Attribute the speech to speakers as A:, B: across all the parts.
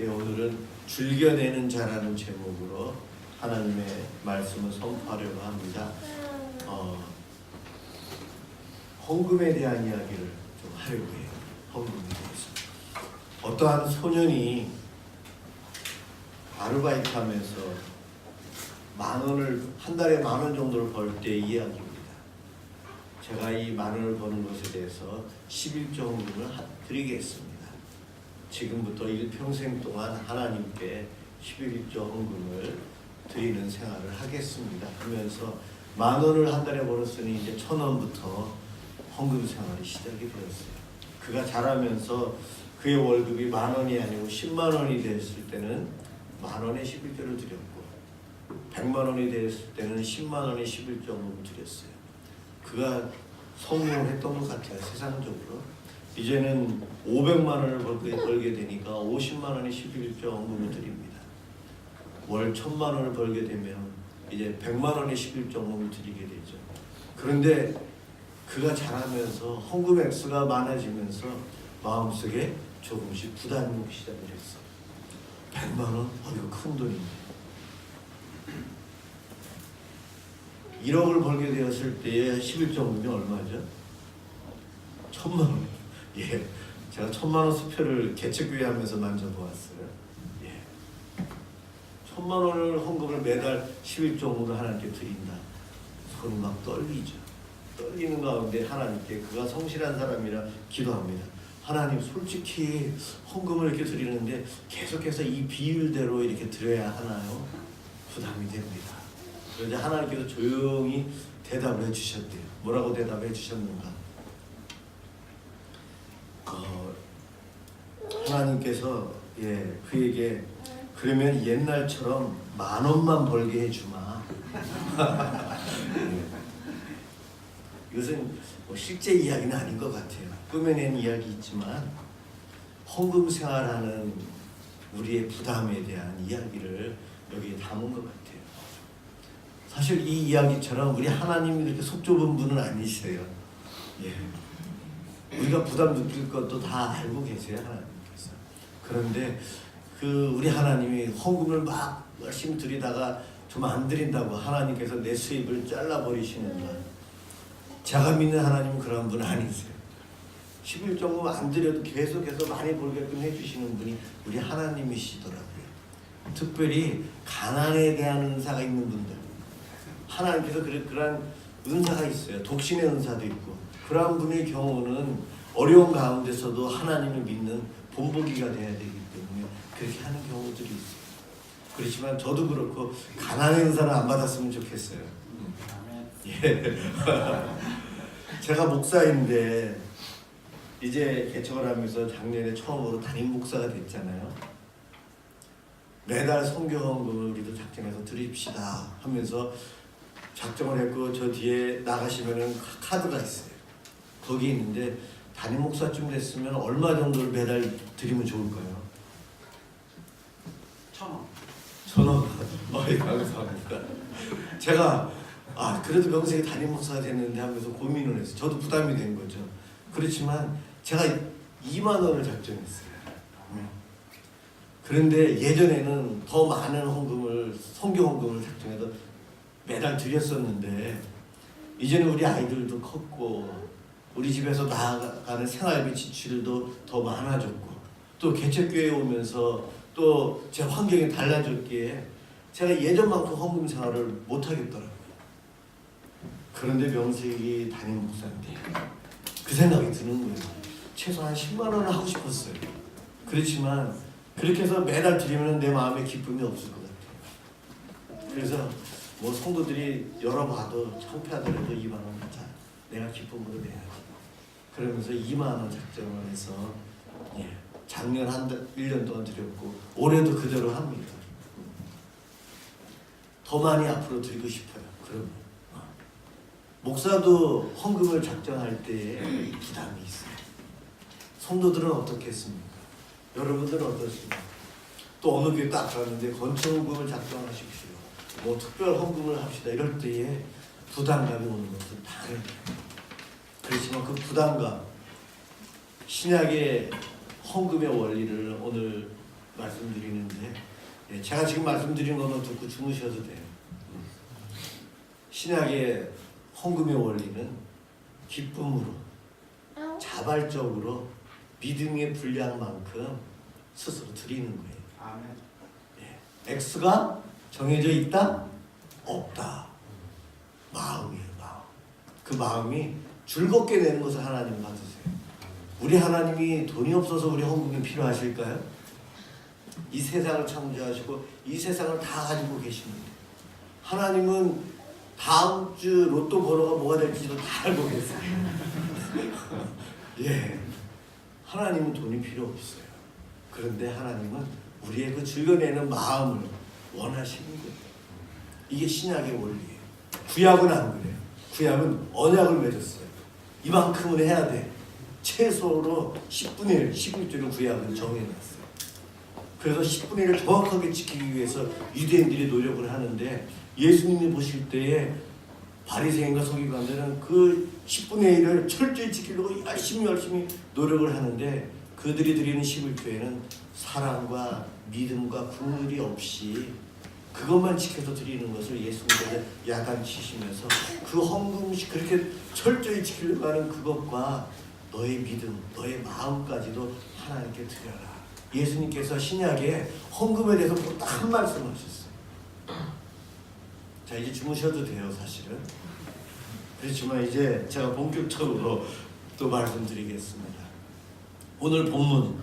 A: 오늘은 즐겨내는 자라는 제목으로 하나님의 말씀을 선포하려고 합니다. 헌금에 대한 이야기를 좀 하려고 해요. 헌금에 대해서. 어떠한 소년이 아르바이트하면서 한 달에 10,000원 정도를 벌 때 이야기입니다. 제가 이 10,000원을 버는 것에 대해서 11조 헌금을 드리겠습니다. 지금부터 일평생 동안 하나님께 11조 헌금을 드리는 생활을 하겠습니다 하면서 10,000원을 한 달에 벌었으니 이제 1,000원부터 헌금 생활이 시작이 되었어요. 그가 자라면서 그의 월급이 10,000원이 아니고 10만 원이 됐을 때는 10,000원에 11조를 드렸고 100만 원이 됐을 때는 10만 원에 11조 헌금을 드렸어요. 그가 성공을 했던 것 같아요. 세상적으로. 이제는 500만 원을 벌게 되니까 50만 원에 11조 헌금을 드립니다. 월 1,000만 원을 벌게 되면 이제 100만 원에 11조 헌금을 드리게 되죠. 그런데 그가 자라면서 헌금 액수가 많아지면서 마음속에 조금씩 부담이 오기 시작을 했어. 100만 원? 이거 큰 돈인데. 1억을 벌게 되었을 때의 11조 헌금이 얼마죠? 1,000만 원. 예, 제가 1,000만 원 수표를 개척교회 하면서 만져보았어요. 예, 1,000만 원을 헌금을 매달 11조 헌금을 하나님께 드린다. 손이 막 떨리죠. 떨리는 가운데 하나님께 그가 성실한 사람이라 기도합니다. 하나님, 솔직히 헌금을 이렇게 드리는데 계속해서 이 비율대로 이렇게 드려야 하나요? 부담이 됩니다. 그러자 하나님께서 조용히 대답을 해주셨대요. 뭐라고 대답해 주셨는가? 하나님께서 그에게 그러면 옛날처럼 10,000원만 벌게 해주마. 이것은 실제 이야기는 아닌 것 같아요. 꾸며낸 이야기 있지만 헌금 생활하는 우리의 부담에 대한 이야기를 여기에 담은 것 같아요. 사실 이 이야기처럼 우리 하나님이 그렇게 속 좁은 분은 아니세요. 우리가 부담 느낄 것도 다 알고 계세요, 하나님께서. 그런데 우리 하나님이 헌금을 막 열심히 드리다가 좀 안 드린다고 하나님께서 내 수입을 잘라버리시는 날. 제가 믿는 하나님은 그런 분 아니세요. 11조금 안 드려도 계속해서 많이 벌게끔 해주시는 분이 우리 하나님이시더라고요. 특별히 가난에 대한 은사가 있는 분들. 하나님께서 그러한 은사가 있어요. 독신의 은사도 있고. 그러한 분의 경우는 어려운 가운데서도 하나님을 믿는 본보기가 돼야 되기 때문에 그렇게 하는 경우들이 있어요. 그렇지만 저도 그렇고 가난의 은사는 안 받았으면 좋겠어요. 제가 목사인데 이제 개척을 하면서 작년에 처음으로 담임 목사가 됐잖아요. 매달 선교 헌금을 우리도 작정해서 드립시다 하면서 작정을 했고 저 뒤에 나가시면은 카드가 있어요. 거기 있는데 담임 목사쯤 됐으면 얼마 정도를 매달 드리면 좋을까요? 1,000원. 1,000원. 감사합니다. 제가 그래도 명색이 담임 목사가 됐는데 하면서 고민을 했어요. 저도 부담이 된 거죠. 그렇지만 제가 2만 원을 작정했어요. 그런데 예전에는 더 많은 선교 헌금을 작정해서 매달 드렸었는데 이제는 우리 아이들도 컸고 우리 집에서 나아가는 생활비 지출도 더 많아졌고 또 개척교회에 오면서 또 제 환경이 달라졌기에 제가 예전만큼 헌금 생활을 못하겠더라고요. 그런데 명색이 담임 목사인데 그 생각이 드는 거예요. 최소한 10만 원을 하고 싶었어요. 그렇지만 그렇게 해서 매달 드리면 내 마음에 기쁨이 없을 것 같아요. 그래서 성도들이 열어봐도 창피하더라도 2만 원 하자. 내가 기쁨으로 내야지. 그러면서 2만 원 작정을 해서 작년 1년 동안 드렸고 올해도 그대로 합니다. 더 많이 앞으로 드리고 싶어요. 그러면 목사도 헌금을 작정할 때에 부담이 있어요. 성도들은 어떻겠습니까? 여러분들은 어떻습니까? 또 어느 교회 딱 갔는데 건축 헌금을 작정하십시오. 특별 헌금을 합시다. 이럴 때에 부담감이 오는 것은 당연해요. 그렇지만 그 부담감, 신약의 헌금의 원리를 오늘 말씀드리는데 제가 지금 말씀드린 것만 듣고 주무셔도 돼요. 신약의 헌금의 원리는 기쁨으로 자발적으로 믿음의 분량만큼 스스로 드리는 거예요.
B: 아멘.
A: X가 정해져 있다? 없다. 마음이에요. 마음. 그 마음이 즐겁게 내는 것을 하나님 받으세요. 우리 하나님이 돈이 없어서 우리 헌금이 필요하실까요? 이 세상을 창조하시고 이 세상을 다 가지고 계십니다. 하나님은 다음 주 로또 번호가 뭐가 될지도 다 알고 계세요. 예, 하나님은 돈이 필요 없어요. 그런데 하나님은 우리의 그 즐겨내는 마음을 원하시는 거예요. 이게 신약의 원리예요. 구약은 안 그래요. 구약은 언약을 맺었어요. 이만큼은 해야 돼. 최소로 10분의 1, 11조를 구약은 정해놨어요. 그래서 10분의 1을 정확하게 지키기 위해서 유대인들이 노력을 하는데 예수님이 보실 때에 바리새인과 서기관들은 그 10분의 1을 철저히 지키려고 열심히 노력을 하는데 그들이 드리는 11조에는 사랑과 믿음과 국물이 없이 그것만 지켜서 드리는 것을 예수님께서 야단치시면서 그 헌금 그렇게 철저히 지키려고 하는 그것과 너의 믿음, 너의 마음까지도 하나님께 드려라. 예수님께서 신약에 헌금에 대해서 딱 한 말씀 하셨어요. 자, 이제 주무셔도 돼요, 사실은. 그렇지만 이제 제가 본격적으로 또 말씀드리겠습니다. 오늘 본문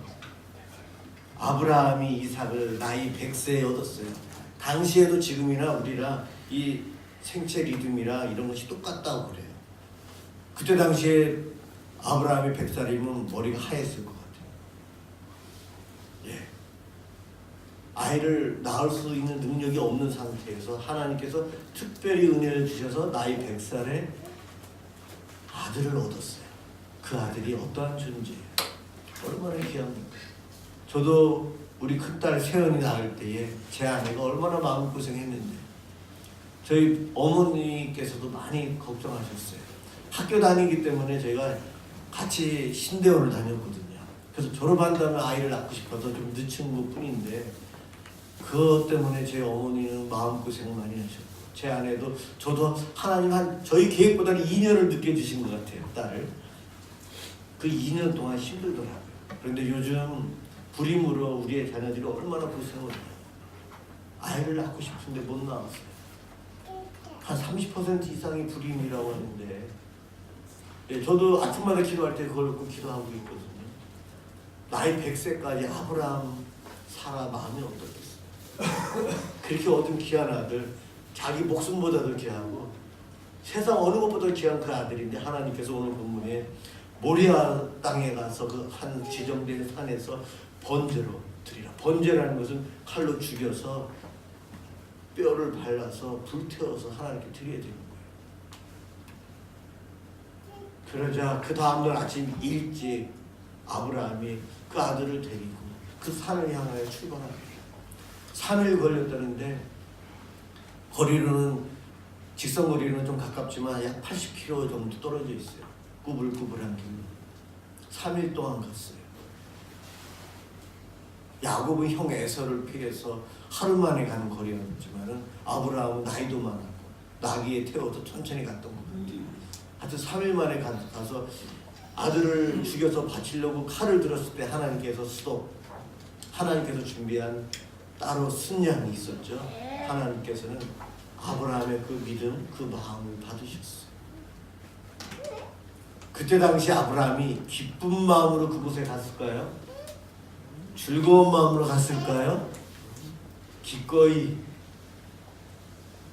A: 아브라함이 이삭을 나이 100세에 얻었어요. 당시에도 지금이나 우리랑 이 생체 리듬이나 이런 것이 똑같다고 그래요. 그때 당시에 아브라함이 100살이면 머리가 하였을 것 같아요. 예. 아이를 낳을 수 있는 능력이 없는 상태에서 하나님께서 특별히 은혜를 주셔서 나이 100살에 아들을 얻었어요. 그 아들이 어떠한 존재예요? 얼마나 귀합니까? 저도 우리 큰딸 세연이 낳을 때에 제 아내가 얼마나 마음고생했는데 저희 어머니께서도 많이 걱정하셨어요. 학교 다니기 때문에 저희가 같이 신대원을 다녔거든요. 그래서 졸업한 다음에 아이를 낳고 싶어서 좀 늦춘 것 뿐인데 그것 때문에 제 어머니는 마음고생 많이 하셨고 제 아내도 저도 하나님 저희 계획보다는 2년을 늦게 주신 것 같아요. 딸을. 그 2년 동안 힘들더라고요. 그런데 요즘 불임으로 우리의 자녀들이 얼마나 고생을 해요. 아이를 낳고 싶은데 못 낳았어요. 한 30% 이상이 불임이라고 하는데 예, 저도 아침마다 기도할 때 그걸 놓고 기도하고 있거든요. 나이 100세까지 아브라함 사라 마음이 어떻겠어요? 그렇게 얻은 귀한 아들, 자기 목숨보다도 귀하고 세상 어느 것보다 귀한 그 아들인데 하나님께서 오늘 본문에 모리아 땅에 가서 그 한 지정된 산에서 번제로 드리라. 번제라는 것은 칼로 죽여서 뼈를 발라서 불태워서 하나님께 드려야 되는 거예요. 그러자 그 다음날 아침 일찍 아브라함이 그 아들을 데리고 그 산을 향하여 출발합니다. 3일 걸렸다는데 거리로는 직선 거리로는 좀 가깝지만 약 80km 정도 떨어져 있어요. 구불구불한 길로 3일 동안 갔어요. 야곱은 형 에서를 피해서 하루 만에 가는 거리였지만은 아브라함은 나이도 많았고 나귀에 태워서 천천히 갔던 것 같아요. 하여튼 3일 만에 가서 아들을 죽여서 바치려고 칼을 들었을 때 하나님께서 준비한 따로 순양이 있었죠. 하나님께서는 아브라함의 그 믿음, 그 마음을 받으셨어요. 그때 당시 아브라함이 기쁜 마음으로 그곳에 갔을까요? 즐거운 마음으로 갔을까요? 기꺼이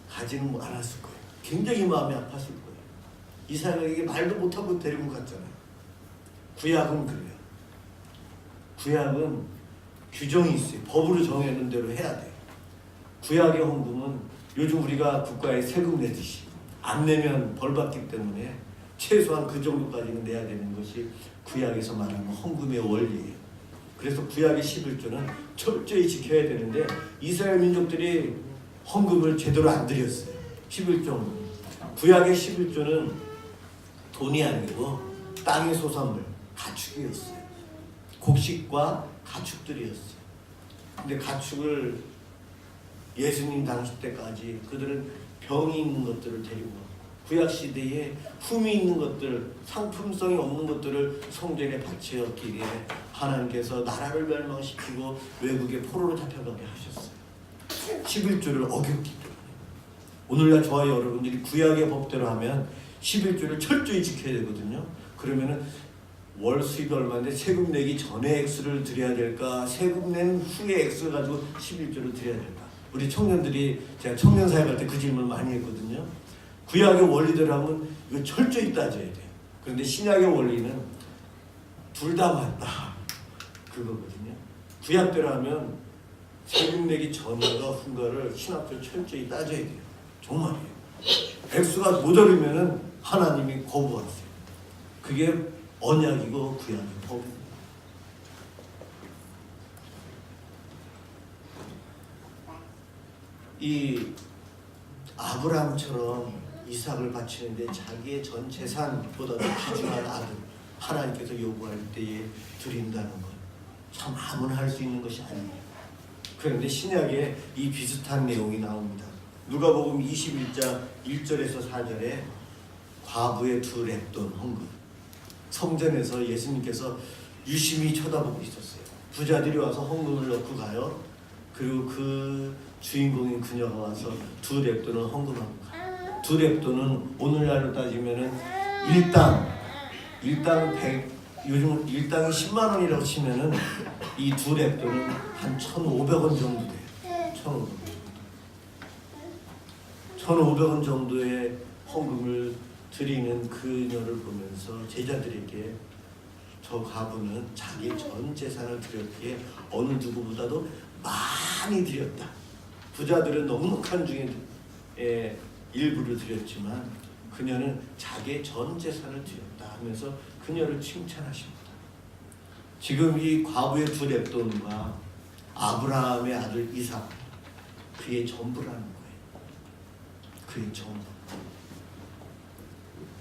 A: 가지는 않았을 거예요. 굉장히 마음이 아팠을 거예요. 이삭에게 말도 못하고 데리고 갔잖아요. 구약은 그래요. 구약은 규정이 있어요. 법으로 정해놓은 대로 해야 돼요. 구약의 헌금은 요즘 우리가 국가에 세금 내듯이 안 내면 벌 받기 때문에 최소한 그 정도까지는 내야 되는 것이 구약에서 말하는 헌금의 원리예요. 그래서 구약의 11조는 철저히 지켜야 되는데 이스라엘 민족들이 헌금을 제대로 안 드렸어요. 11조. 구약의 11조는 돈이 아니고 땅의 소산물, 가축이었어요. 곡식과 가축들이었어요. 근데 가축을 예수님 당시 때까지 그들은 병이 있는 것들을 데리고 구약 시대에 흠이 있는 것들, 상품성이 없는 것들을 성전에 바치었기에 하나님께서 나라를 멸망시키고 외국에 포로로 잡혀가게 하셨어요. 11조를 어겼기 때문에. 오늘날 저와 여러분들이 구약의 법대로 하면 11조를 철저히 지켜야 되거든요. 그러면은 월 수입이 얼마인데 세금 내기 전에 액수를 드려야 될까, 세금 낸 후에 액수를 가지고 11조를 드려야 될까. 우리 청년들이, 제가 청년사회 갈 때 그 질문을 많이 했거든요. 구약의 원리대로 하면 이거 철저히 따져야 돼요. 그런데 신약의 원리는 둘 다 맞다, 그거거든요. 구약대로 하면 세금 내기 전과 후인가를 신학적으로 철저히 따져야 돼요. 정말이에요. 액수가 모자르면은 하나님이 거부하세요. 그게 언약이고 구약의 법입니다. 이 아브라함처럼 이삭을 바치는데 자기의 전 재산보다도 귀중한 아들 하나님께서 요구할 때에 드린다는 것, 참 아무나 할 수 있는 것이 아니에요. 그런데 신약에 이 비슷한 내용이 나옵니다. 누가복음 21장 1절에서 4절에 과부의 두 렙돈 헌금, 성전에서 예수님께서 유심히 쳐다보고 있었어요. 부자들이 와서 헌금을 넣고 가요. 그리고 그 주인공인 그녀가 와서 두 렙돈을 헌금하고 가요. 두 렙돈은 오늘날로 따지면은 일당 100, 요즘 일당이 10만 원이라고 치면은 이 두 렙돈은 한 1,500원 정도 돼요. 1,500원 정도의 헌금을 드리는 그녀를 보면서 제자들에게 저 과부는 자기 전 재산을 드렸기에 어느 누구보다도 많이 드렸다. 부자들은 넉넉한 중에 일부를 드렸지만 그녀는 자기의 전 재산을 드렸다 하면서 그녀를 칭찬하십니다. 지금 이 과부의 두 렙돈과 아브라함의 아들 이삭, 그의 전부라는 거예요. 그의 전부.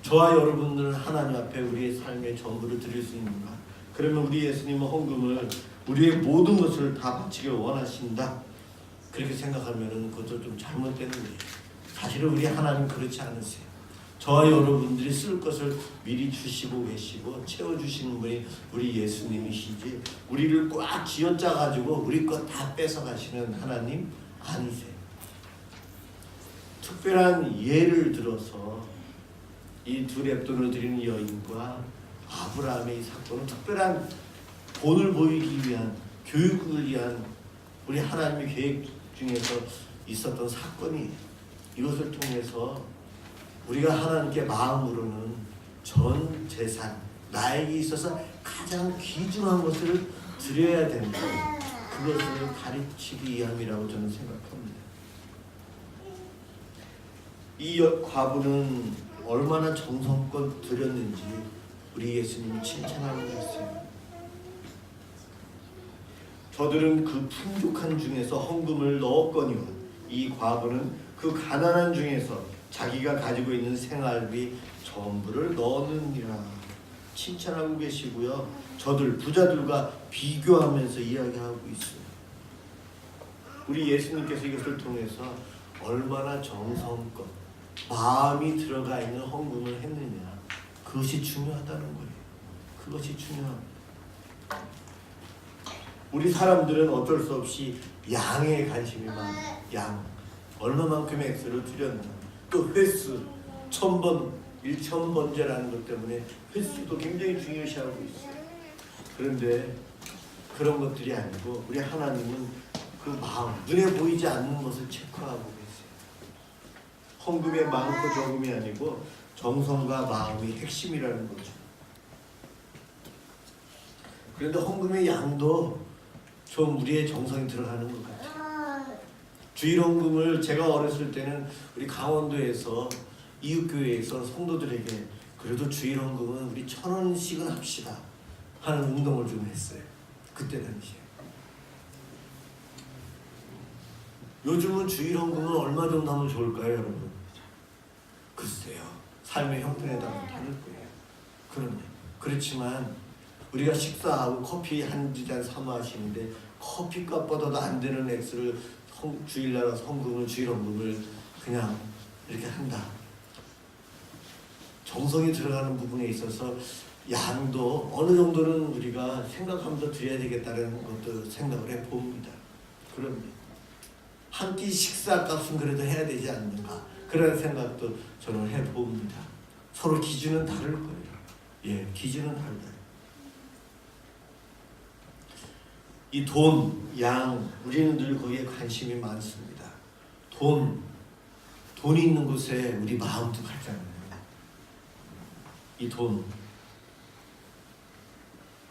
A: 저와 여러분들은 하나님 앞에 우리의 삶의 전부를 드릴 수 있는가? 그러면 우리 예수님은 헌금을 우리의 모든 것을 다 바치길 원하신다, 그렇게 생각하면 그것도 좀 잘못되는 거예요. 사실은 우리 하나님 그렇지 않으세요. 저와 여러분들이 쓸 것을 미리 주시고 계시고 채워주시는 분이 우리 예수님이시지, 우리를 꽉 쥐어짜가지고 우리 것 다 뺏어가시는 하나님 아니세요. 특별한 예를 들어서 이 두 렙돈을 드리는 여인과 아브라함의 이 사건은 특별한 본을 보이기 위한, 교육을 위한 우리 하나님의 계획 중에서 있었던 사건이, 이것을 통해서 우리가 하나님께 마음으로는 전 재산, 나에게 있어서 가장 귀중한 것을 드려야 된다, 그것을 가르치기 위함이라고 저는 생각합니다. 이 과부는 얼마나 정성껏 드렸는지 우리 예수님이 칭찬하고 있어요. 저들은 그 풍족한 중에서 헌금을 넣었거니와 이 과부는 그 가난한 중에서 자기가 가지고 있는 생활비 전부를 넣었느니라 칭찬하고 계시고요. 저들 부자들과 비교하면서 이야기하고 있어요. 우리 예수님께서 이것을 통해서 얼마나 정성껏 마음이 들어가 있는 헌금을 했느냐, 그것이 중요하다는 거예요. 그것이 중요합니다. 우리 사람들은 어쩔 수 없이 양에 관심이 많아요. 양, 얼마만큼의 액수를 드렸나, 또 횟수, 1000번, 1000번제라는 것 때문에 횟수도 굉장히 중요시하고 있어요. 그런데 그런 것들이 아니고 우리 하나님은 그 마음, 눈에 보이지 않는 것을 체크하고 계세요. 헌금의 많고 적음이 아니고 정성과 마음이 핵심이라는 거죠. 그런데 헌금의 양도 좀 우리의 정성이 들어가는 것 같아요. 주일헌금을 제가 어렸을 때는 우리 강원도에서 이웃교회에서 성도들에게 그래도 주일헌금은 우리 1,000원씩은 합시다 하는 운동을 좀 했어요. 그때 당시에. 요즘은 주일헌금은 얼마 정도 하면 좋을까요, 여러분? 글쎄요. 삶의 형편에 따라 다를 거예요. 그런데 그렇지만 우리가 식사하고 커피 한 잔 사 마시는데 커피값보다도 안 되는 액수를 주일날 헌금을 주일헌금을 그냥 이렇게 한다. 정성이 들어가는 부분에 있어서 양도 어느 정도는 우리가 생각하면서 드려야 되겠다는 것도 생각을 해봅니다. 그럼 한 끼 식사값은 그래도 해야 되지 않는가, 그런 생각도 저는 해봅니다. 서로 기준은 다를 거예요. 예, 기준은 다르다. 이 돈, 양, 우리는 늘 거기에 관심이 많습니다. 돈이 있는 곳에 우리 마음도 가잖아요. 이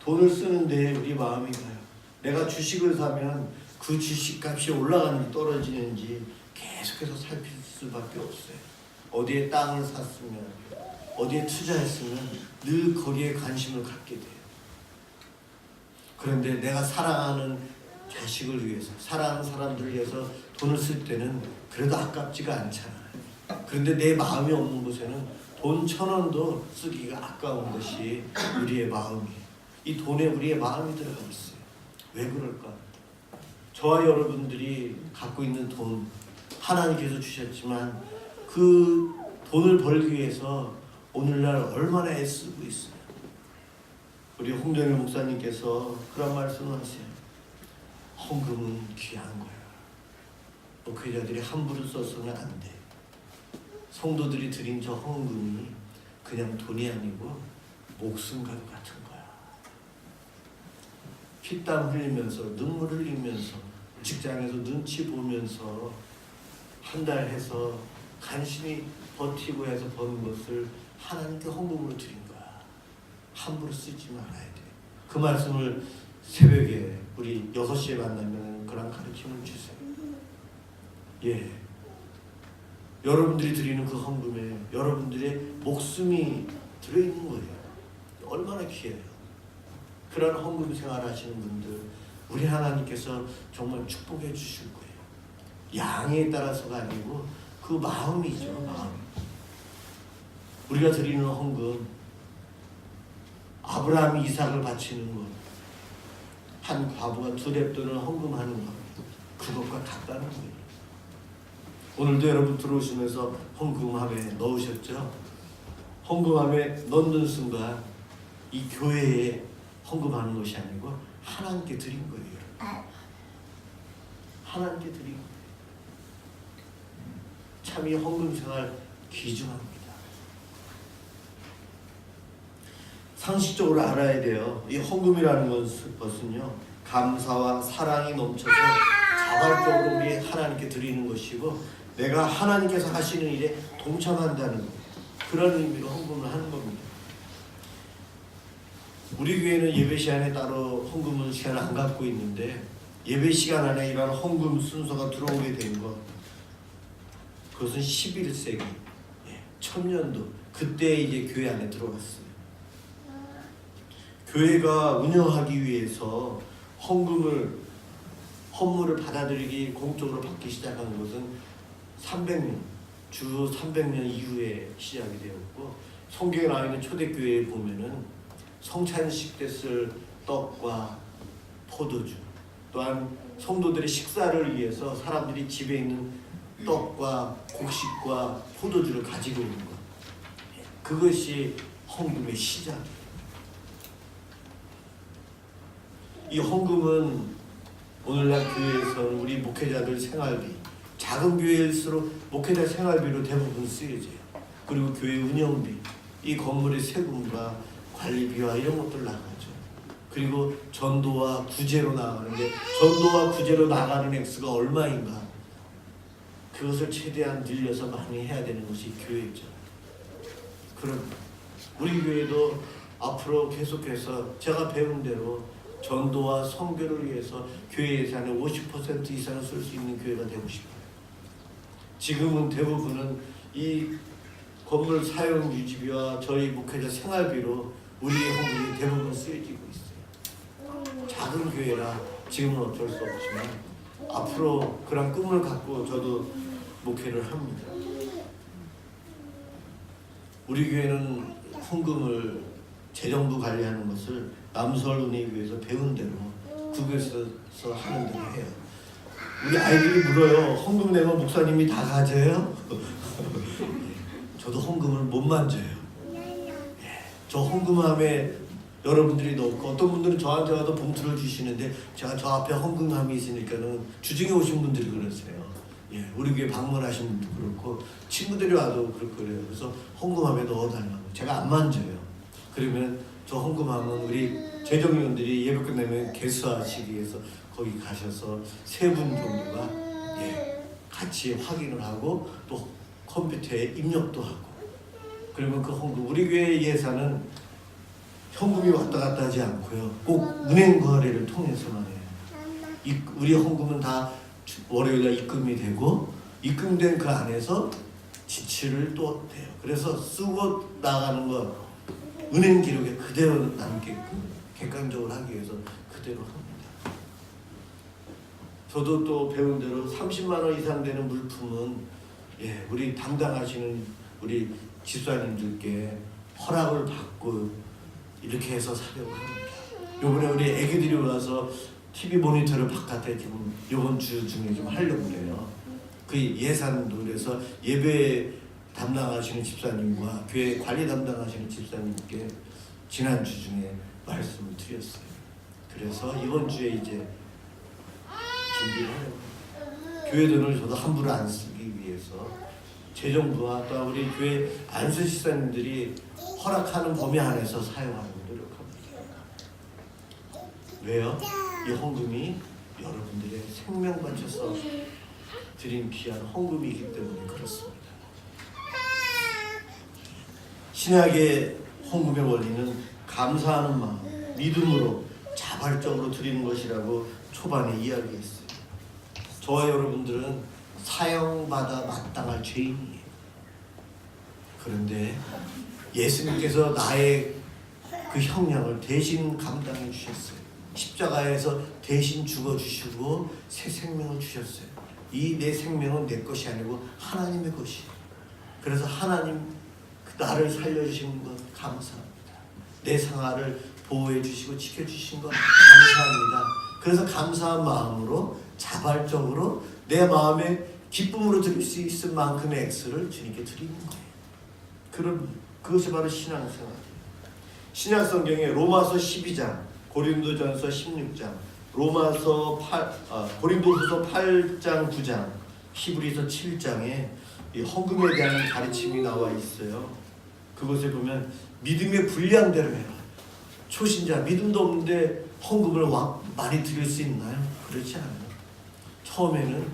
A: 돈을 쓰는데 우리 마음이 가요. 내가 주식을 사면 그 주식값이 올라가는지 떨어지는지 계속해서 살필 수밖에 없어요. 어디에 땅을 샀으면, 어디에 투자했으면 늘 거기에 관심을 갖게 돼요. 그런데 내가 사랑하는 자식을 위해서, 사랑하는 사람들을 위해서 돈을 쓸 때는 그래도 아깝지가 않잖아요. 그런데 내 마음이 없는 곳에는 돈 1,000원도 쓰기가 아까운 것이 우리의 마음이에요. 이 돈에 우리의 마음이 들어가 있어요. 왜 그럴까? 저와 여러분들이 갖고 있는 돈, 하나님께서 주셨지만 그 돈을 벌기 위해서 오늘날 얼마나 애쓰고 있어요. 우리 홍정일 목사님께서 그런 말씀을 하세요. 헌금은 귀한 거야. 목회자들이 함부로 써서는 안 돼. 성도들이 드린 저 헌금이 그냥 돈이 아니고 목숨과 같은 거야. 피땀 흘리면서, 눈물 흘리면서, 직장에서 눈치 보면서 한 달 해서 간신히 버티고 해서 버는 것을 하나님께 헌금으로 드린 거야. 함부로 쓰지 말아야 돼. 그 말씀을 새벽에 우리 6시에 만나면 그런 가르침을 주세요. 예. 여러분들이 드리는 그 헌금에 여러분들의 목숨이 들어있는 거예요. 얼마나 귀해요. 그런 헌금 생활 하시는 분들, 우리 하나님께서 정말 축복해 주실 거예요. 양에 따라서가 아니고 그 마음이죠. 마음. 우리가 드리는 헌금, 아브라함이 이삭을 바치는 것, 한 과부가 2뎁돈을 헌금하는 것, 그것과 같다는 거예요. 오늘도 여러분 들어오시면서 헌금함에 넣으셨죠? 헌금함에 넣는 순간 이 교회에 헌금하는 것이 아니고 하나님께 드린 거예요. 하나님께 드린 거예요. 참 이 헌금 생활 귀중합니다. 상식적으로 알아야 돼요. 이 헌금이라는 것은요, 감사와 사랑이 넘쳐서 자발적으로 우리 하나님께 드리는 것이고, 내가 하나님께서 하시는 일에 동참한다는 그런 의미로 헌금을 하는 겁니다. 우리 교회는 예배 시간에 따로 헌금 시간을 안 갖고 있는데, 예배 시간 안에 이런 헌금 순서가 들어오게 된 것, 그것은 11세기 1000년도 그때 이제 교회 안에 들어갔어요. 교회가 운영하기 위해서 헌물을 받아들이기 공적으로 받기 시작한 것은 300년, 주 300년 이후에 시작이 되었고, 성경에 나와 있는 초대교회에 보면은 성찬식 때 쓸 떡과 포도주, 또한 성도들의 식사를 위해서 사람들이 집에 있는 떡과 곡식과 포도주를 가지고 있는 것, 그것이 헌금의 시작이에요. 이 헌금은 오늘날 교회에서는 우리 목회자들 생활비, 작은 교회일수록 목회자 생활비로 대부분 쓰여져요. 그리고 교회 운영비, 이 건물의 세금과 관리비와 이런 것들 나가죠. 그리고 전도와 구제로 나가는데, 전도와 구제로 나가는 액수가 얼마인가, 그것을 최대한 늘려서 많이 해야 되는 것이 교회죠. 그럼 우리 교회도 앞으로 계속해서 제가 배운 대로 전도와 선교를 위해서 교회 예산의 50% 이상을 쓸 수 있는 교회가 되고 싶어요. 지금은 대부분은 이 건물 사용 유지비와 저희 목회자 생활비로 우리의 헌금이 대부분 쓰여지고 있어요. 작은 교회라 지금은 어쩔 수 없지만 앞으로 그런 꿈을 갖고 저도 목회를 합니다. 우리 교회는 헌금을 재정부 관리하는 것을 남서울은혜교회에서 배운 대로 그곳에서 하는 대로 해요. 우리 아이들이 물어요. 헌금 내면 목사님이 다 가져요? 저도 헌금을 못 만져요. 저 헌금함에 여러분들이 넣고 어떤 분들은 저한테 와도 봉투를 주시는데 제가 저 앞에 헌금함이 있으니까는 주중에 오신 분들이 그러세요. 우리 교회 방문하신 분도 그렇고 친구들이 와도 그래요. 그래서 헌금함에 넣어달라고 제가 안 만져요. 그러면 저 헌금함은 우리 재정위원들이 예배 끝내면 개수하시기 위해서 거기 가셔서 3분 정도가 같이 확인을 하고 또 컴퓨터에 입력도 하고 그러면 그 헌금 우리 교회 예산은 현금이 왔다 갔다 하지 않고요. 꼭 은행 거래를 통해서만 해요. 우리 헌금은 다 월요일날 입금이 되고 입금된 그 안에서 지출을 또 돼요. 그래서 쓰고 나가는 거 은행 기록에 그대로 남게끔 객관적으로 하기 위해서 그대로 합니다. 저도 또 배운 대로 30만 원 이상 되는 물품은 우리 담당하시는 우리 집사님들께 허락을 받고 이렇게 해서 사려고 합니다. 요번에 우리 애기들이 와서 TV 모니터를 바깥에 지금 요번 주 중에 좀 하려고 그래요. 그 예산도 그래서 예배 담당하시는 집사님과 교회 관리 담당하시는 집사님께 지난주 중에 말씀을 드렸어요. 그래서 이번 주에 이제 준비를 해요. 교회 돈을 저도 함부로 안 쓰기 위해서 재정부와 또 우리 교회 안수 집사님들이 허락하는 범위 안에서 사용하려고 노력합니다. 왜요? 이 헌금이 여러분들의 생명 바쳐서 드린 귀한 헌금이기 때문에 그렇습니다. 신약의 헌금의 원리는 감사하는 마음, 믿음으로 자발적으로 드리는 것이라고 초반에 이야기했어요. 저와 여러분들은 사형받아 마땅할 죄인이에요. 그런데 예수님께서 나의 그 형량을 대신 감당해 주셨어요. 십자가에서 대신 죽어주시고 새 생명을 주셨어요. 이 내 생명은 내 것이 아니고 하나님의 것이에요. 그래서 하나님 나를 살려주신 것 감사합니다. 내 생활을 보호해 주시고 지켜주신 것 감사합니다. 그래서 감사한 마음으로 자발적으로 내 마음에 기쁨으로 드릴 수 있을 만큼의 액수를 주님께 드리는 거예요. 그것이 바로 신앙생활이에요. 신약성경에 로마서 12장, 고린도전서 16장, 고린도후서 8장 9장, 히브리서 7장에 이 헌금에 대한 가르침이 나와 있어요. 그것에 보면 믿음의 분량대로 해라. 초신자 믿음도 없는데 헌금을 많이 드릴 수 있나요? 그렇지 않아요. 처음에는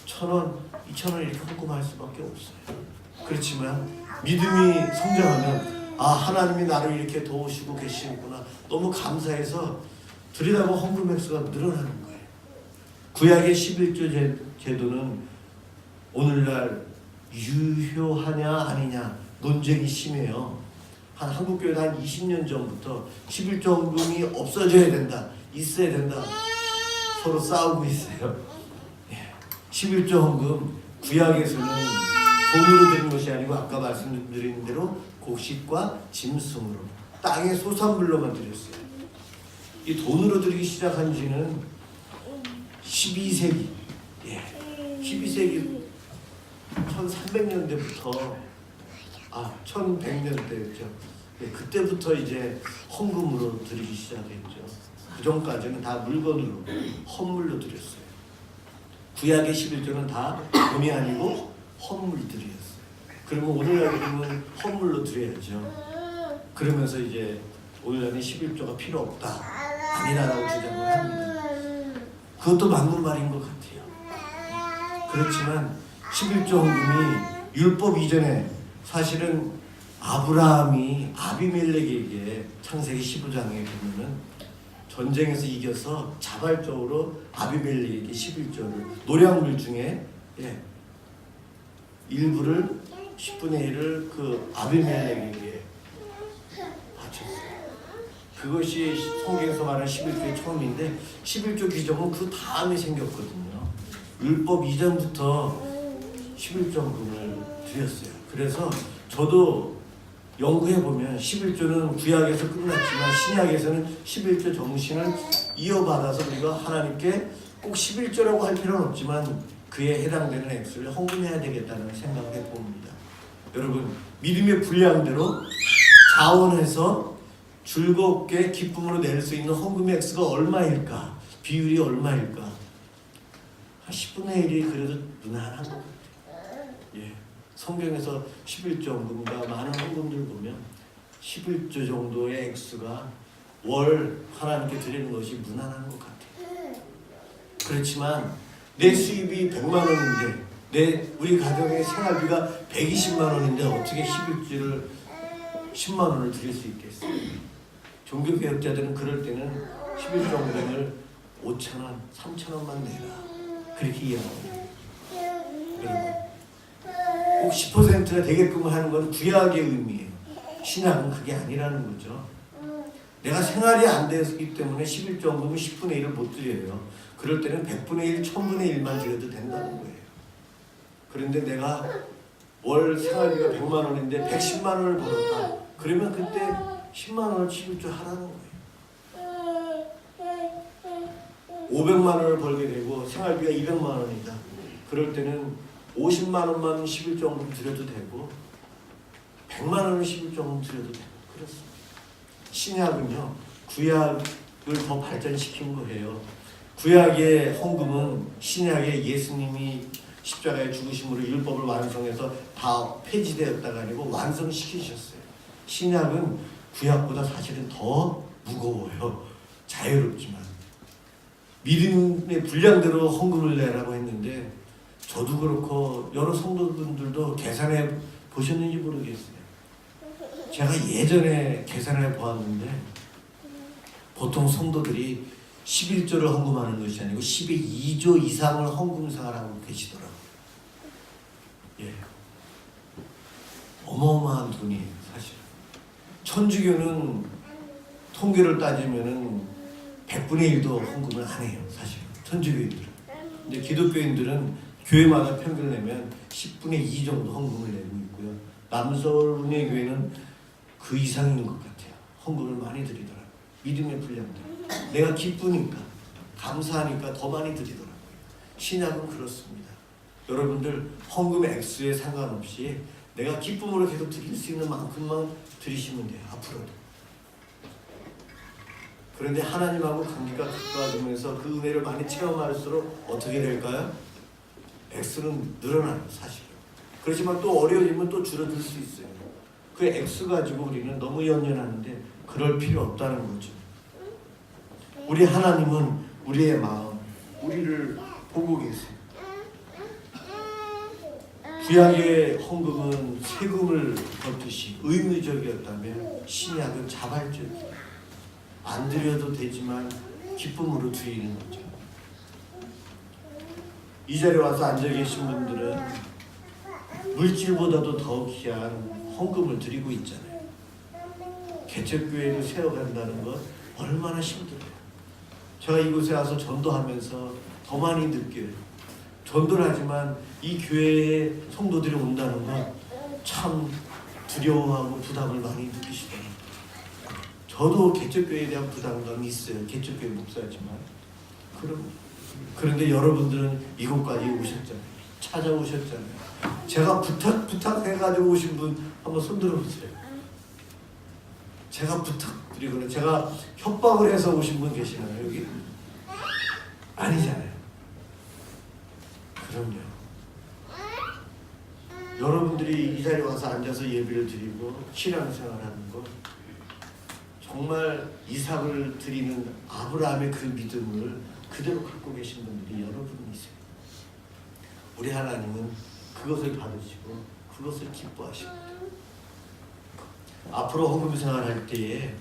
A: 1,000원, 2,000원 이렇게 헌금할 수밖에 없어요. 그렇지만 믿음이 성장하면 하나님이 나를 이렇게 도우시고 계시는구나. 너무 감사해서 드리다가 헌금 액수가 늘어나는 거예요. 구약의 11조 제도는 오늘날 유효하냐 아니냐 논쟁이 심해요. 한국교회도 한 20년 전부터 11조 헌금이 없어져야 된다, 있어야 된다 서로 싸우고 있어요. 11조 헌금 구약에서는 돈으로 드린 것이 아니고 아까 말씀드린 대로 곡식과 짐승으로 땅의 소산물로만 드렸어요. 이 돈으로 드리기 시작한 지는 12세기 12세기 1300년대부터 1100년대였죠. 그때부터 이제 헌금으로 드리기 시작했죠. 그 전까지는 다 물건으로 헌물로 드렸어요. 구약의 11조는 다 돈이 아니고 헌물들이었어요. 그러면 오늘날 그러면 헌물로 드려야죠. 그러면서 이제 오늘날은 11조가 필요 없다, 아니다라고 주장을 합니다. 그것도 맞는 말인 것 같아요. 그렇지만 11조 헌금이 율법 이전에 사실은 아브라함이 아비멜렉에게 창세기 15장에 보면은 전쟁에서 이겨서 자발적으로 아비멜렉에게 11조를 노량물 중에 일부를 10분의 1을 그 아비멜렉에게 바쳤어요. 그것이 성경에서 말하는 11조의 처음인데 11조 규정은 그 다음에 생겼거든요. 율법 이전부터 11조금을 드렸어요. 그래서 저도 연구해 보면 11조는 구약에서 끝났지만 신약에서는 11조 정신을 이어받아서 우리가 하나님께 꼭 11조라고 할 필요는 없지만 그에 해당되는 액수를 헌금해야 되겠다는 생각을 해봅니다. 여러분, 믿음의 분량대로 자원해서 즐겁게 기쁨으로 낼 수 있는 헌금의 액수가 얼마일까? 비율이 얼마일까? 한 10분의 1이 그래도 무난한 것 같아요. 예. 성경에서 11조 헌금과 많은 헌금들 보면 11조 정도의 액수가 월 하나님께 드리는 것이 무난한 것 같아요. 그렇지만 내 수입이 100만 원인데 우리 가정의 생활비가 120만 원인데 어떻게 11조를 10만 원을 드릴 수 있겠어요? 종교개혁자들은 그럴 때는 11조 헌금을 5천 원, 3천 원만 내라 그렇게 이해합니다. 여러분, 꼭 10%가 되게끔 하는 건 구약의 의미예요. 신약은 그게 아니라는 거죠. 내가 생활이 안 되기 때문에 11조 헌금은 10분의 1을 못 드려요. 그럴 때는 100분의 1, 1000분의 1만 드려도 된다는 거예요. 그런데 내가 월 생활비가 100만 원인데 110만 원을 벌었다. 그러면 그때 10만 원을 11조 하라는 거예요. 500만 원을 벌게 되고 생활비가 200만 원이다. 그럴 때는 50만 원만 11조 헌금 드려도 되고 100만 원을 11조 헌금 드려도 되고 그렇습니다. 신약은요, 구약을 더 발전시킨 거예요. 구약의 헌금은 신약의 예수님이 십자가에 죽으심으로 율법을 완성해서 다 폐지되었다가 아니고 완성시키셨어요. 신약은 구약보다 사실은 더 무거워요. 자유롭지만 믿음의 분량대로 헌금을 내라고 했는데 저도 그렇고 여러 성도분들도 계산해 보셨는지 모르겠어요. 제가 예전에 계산해 보았는데 보통 성도들이 11조를 헌금하는 것이 아니고 12조 이상을 헌금 생활하고 계시더라고요. 예, 어마어마한 돈이에요, 사실. 천주교는 통계를 따지면은 100분의 1도 헌금을 안 해요, 사실. 천주교인들은. 근데 기독교인들은 교회마다 평균을 내면 10분의 2 정도 헌금을 내고 있고요. 남서울은혜교회는 그 이상인 것 같아요. 헌금을 많이 드리더라고요. 믿음의 분량대로. 내가 기쁘니까, 감사하니까 더 많이 드리더라고요. 신약은 그렇습니다. 여러분들 헌금의 액수에 상관없이 내가 기쁨으로 계속 드릴 수 있는 만큼만 드리시면 돼요. 앞으로도. 그런데 하나님하고 관계가 가까워지면서 그 은혜를 많이 체험할수록 어떻게 될까요? 액수는 늘어나요, 사실은. 그렇지만 또 어려워지면 또 줄어들 수 있어요. 그 액수 가지고 우리는 너무 연연하는데 그럴 필요 없다는 거죠. 우리 하나님은 우리의 마음, 우리를 보고 계세요. 구약의 헌금은 세금을 걷듯이 의무적이었다면 신약은 자발적이에요. 안 드려도 되지만 기쁨으로 드리는 거죠. 이 자리에 와서 앉아 계신 분들은 물질보다도 더 귀한 헌금을 드리고 있잖아요. 개척교회를 세워간다는 것 얼마나 힘들어요. 제가 이곳에 와서 전도하면서 더 많이 느껴요. 전도를 하지만 이 교회에 성도들이 온다는 건 참 두려워하고 부담을 많이 느끼시더라고요. 저도 개척교회에 대한 부담감이 있어요. 개척교회 목사지만. 그런데 여러분들은 이곳까지 오셨잖아요. 찾아오셨잖아요. 제가 부탁해가지고 오신 분 한번 손 들어보세요. 제가 부탁드리거나 제가 협박을 해서 오신 분 계시나요, 여기? 아니잖아요. 그럼요. 여러분들이 이 자리에 와서 앉아서 예배를 드리고 신앙생활하는 것 정말 이삭을 드리는 아브라함의 그 믿음을 그대로 갖고 계신 분들이 여러분이세요. 우리 하나님은 그것을 받으시고 그것을 기뻐하십니다. 앞으로 헌금 생활할 때에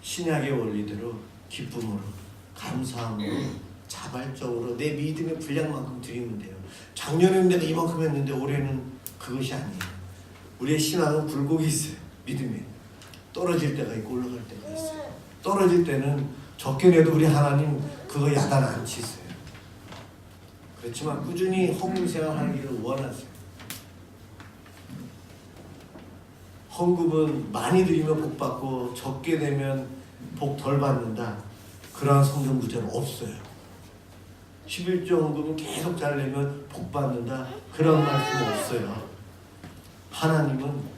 A: 신약의 원리대로 기쁨으로, 감사함으로, 자발적으로 내 믿음의 분량만큼 드리면 돼요. 작년에는 내가 이만큼 했는데 올해는 그것이 아니에요. 우리의 신앙은 굴곡이 있어요. 믿음에 떨어질 때가 있고 올라갈 때가 있어요. 떨어질 때는 적게 내도 우리 하나님 그거 야단 안 치세요. 그렇지만 꾸준히 헌금 생활하기를 원하세요. 헌금은 많이 드리면 복 받고 적게 되면 복 덜 받는다. 그러한 성경 구절은 없어요. 11조 헌금은 계속 잘 내면 복 받는다. 그런 말씀은 없어요. 하나님은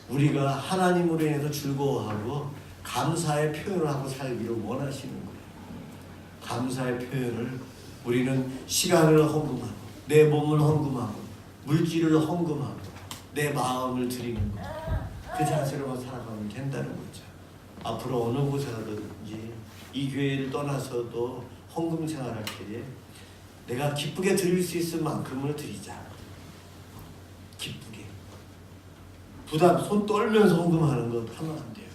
A: 우리가 하나님으로 인해서 즐거워하고 감사의 표현을 하고 살기를 원하시는 거예요. 감사의 표현을 우리는 시간을 헌금하고 내 몸을 헌금하고 물질을 헌금하고 내 마음을 드리는 것, 그 자세로만 살아가면 된다는 거죠. 앞으로 어느 곳에 가든지 이 교회를 떠나서도 헌금 생활할 때에 내가 기쁘게 드릴 수 있을 만큼을 드리자. 기쁘게. 부담, 손 떨면서 헌금하는 것 하면 안 돼요.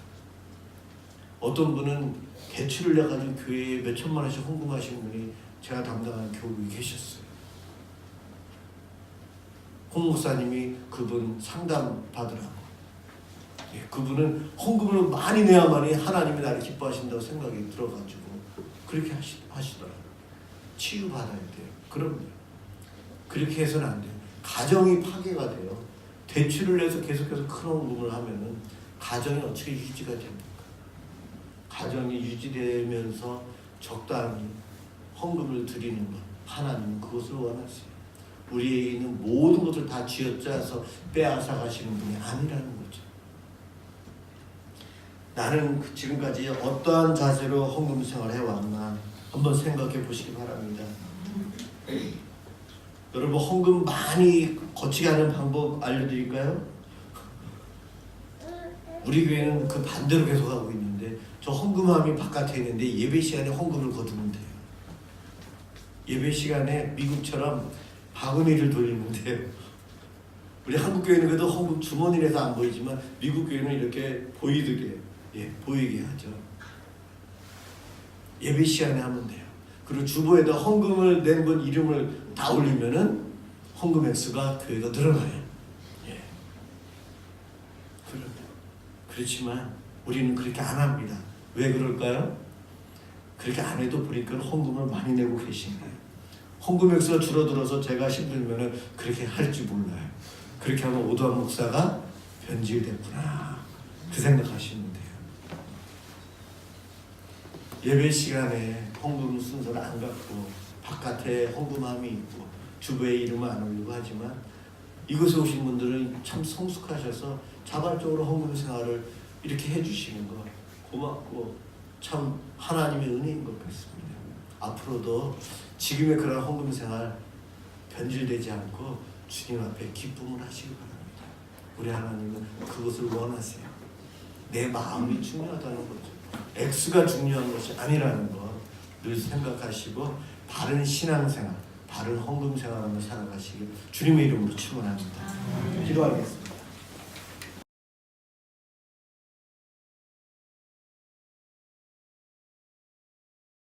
A: 어떤 분은 대출을 내가지고 교회에 몇 천만 원씩 헌금하신 분이 제가 담당하는 교육이 계셨어요. 홍 목사님이 그분 상담 받으라고. 그분은 헌금을 많이 내야만이 하나님이 나를 기뻐하신다고 생각이 들어가지고 그렇게 하시더라고요. 치유받아야 돼요. 그럼요. 그렇게 해서는 안 돼요. 가정이 파괴가 돼요. 대출을 내서 계속해서 큰 헌금을 하면은 가정이 어떻게 유지가 됩니까? 가정이 유지되면서 적당히 헌금을 드리는 것, 하나님은 그것을 원하세요. 우리에게 있는 모든 것을 다 쥐어짜서 빼앗아 가시는 분이 아니라는 거죠. 나는 지금까지 어떠한 자세로 헌금 생활을 해왔나 한번 생각해 보시기 바랍니다. 여러분, 헌금 많이 거치게 하는 방법 알려드릴까요? 우리 교회는 그 반대로 계속 하고 있는데, 저 헌금함이 바깥에 있는데 예배 시간에 헌금을 거두면 돼요. 예배 시간에 미국처럼 바구니를 돌리면 돼요. 우리 한국 교회는 그래도 헌금 주머니에서 안 보이지만 미국 교회는 이렇게 보이게 하죠. 예배 시간에 하면 돼요. 그리고 주보에다 헌금을 낸 분 이름을 다 올리면은 헌금 액수가 교회가 늘어나요. 그렇지만 우리는 그렇게 안 합니다. 왜 그럴까요? 그렇게 안 해도 보니까 헌금을 많이 내고 계시네요. 헌금 액수가 줄어들어서 제가 힘들면은 그렇게 할지 몰라요. 그렇게 하면 오도환 목사가 변질됐구나, 그 생각하시면 돼요. 예배 시간에 헌금 순서를 안 갖고 바깥에 헌금함이 있고 주보에 이름을 안 올리고 하지만, 이곳에 오신 분들은 참 성숙하셔서 자발적으로 헌금 생활을 이렇게 해주시는 거 고맙고 참 하나님의 은혜인 것 같습니다. 앞으로도 지금의 그런 헌금 생활 변질되지 않고 주님 앞에 기쁨을 하시기 바랍니다. 우리 하나님은 그것을 원하세요. 내 마음이 중요하다는 거죠. 액수가 중요한 것이 아니라는 거 늘 생각하시고 바른 신앙생활, 바른 헌금 생활하며 살아가시길 주님의 이름으로 축원합니다. 기도하겠습니다.